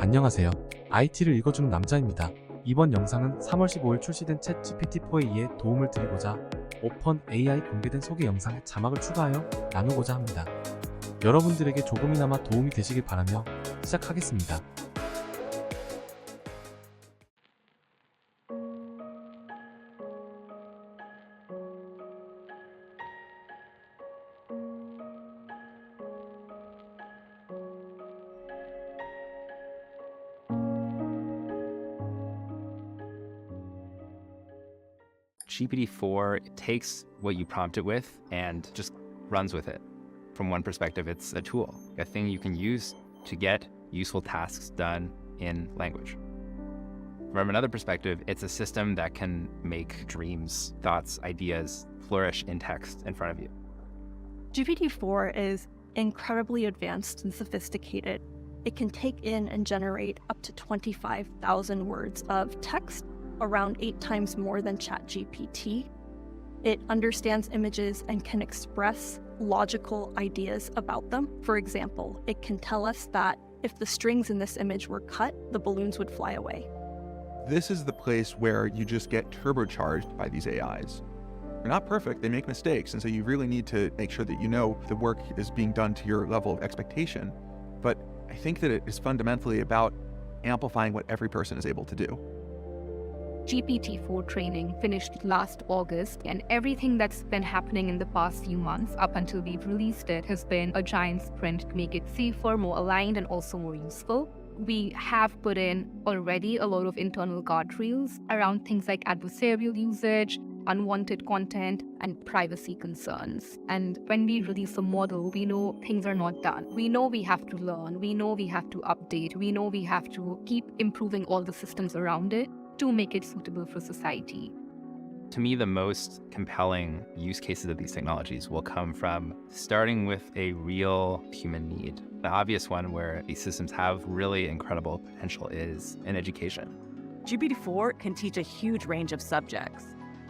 안녕하세요. IT를 읽어주는 남자입니다. 이번 영상은 3월 15일 출시된 챗 GPT-4에 도움을 드리고자 오픈AI 공개된 소개 영상에 자막을 추가하여 나누고자 합니다. 여러분들에게 조금이나마 도움이 되시길 바라며 시작하겠습니다. GPT-4 takes what you prompt it with and just runs with it. From one perspective, it's a tool, a thing you can use to get useful tasks done in language. From another perspective, it's a system that can make dreams, thoughts, ideas flourish in text in front of you. GPT-4 is incredibly advanced and sophisticated. It can take in and generate up to 25,000 words of text, around 8 times more than ChatGPT. It understands images and can express logical ideas about them. For example, it can tell us that if the strings in this image were cut, the balloons would fly away. This is the place where you just get turbocharged by these AIs. They're not perfect, they make mistakes, and so you really need to make sure that you know the work is being done to your level of expectation. But I think that it is fundamentally about amplifying what every person is able to do. GPT-4 training finished last August, and everything that's been happening in the past few months up until we've released it has been a giant sprint to make it safer, more aligned, and also more useful. We have put in already a lot of internal guardrails around things like adversarial usage, unwanted content, and privacy concerns. And when we release a model, we know things are not done. We know we have to learn. We know we have to update. We know we have to keep improving all the systems around it to make it suitable for society. To me, the most compelling use cases of these technologies will come from starting with a real human need. The obvious one where these systems have really incredible potential is in education. GPT-4 can teach a huge range of subjects.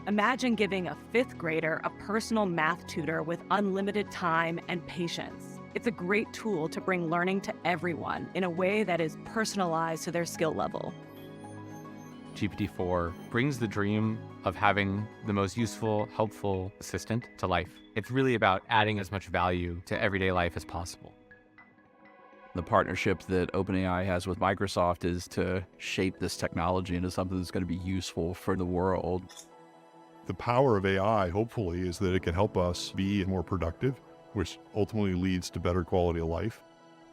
Imagine giving a 5th grader a personal math tutor with unlimited time and patience. It's a great tool to bring learning to everyone in a way that is personalized to their skill level. GPT-4 brings the dream of having the most useful, helpful assistant to life. It's really about adding as much value to everyday life as possible. The partnership that OpenAI has with Microsoft is to shape this technology into something that's going to be useful for the world. The power of AI, hopefully, is that it can help us be more productive, which ultimately leads to better quality of life.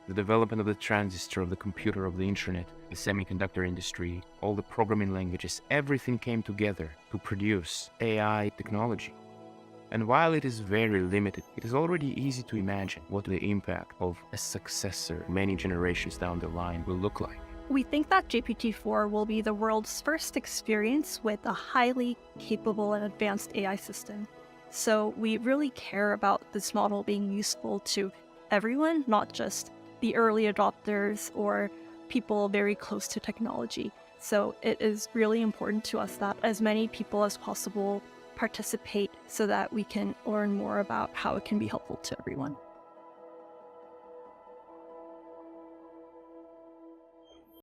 The development of the transistor, of the computer, of the internet, the semiconductor industry, all the programming languages, everything came together to produce AI technology. And while it is very limited, it is already easy to imagine what the impact of a successor many generations down the line will look like. We think that GPT-4 will be the world's first experience with a highly capable and advanced AI system. So we really care about this model being useful to everyone, not just the early adopters or people very close to technology. So it is really important to us that as many people as possible participate so that we can learn more about how it can be helpful to everyone.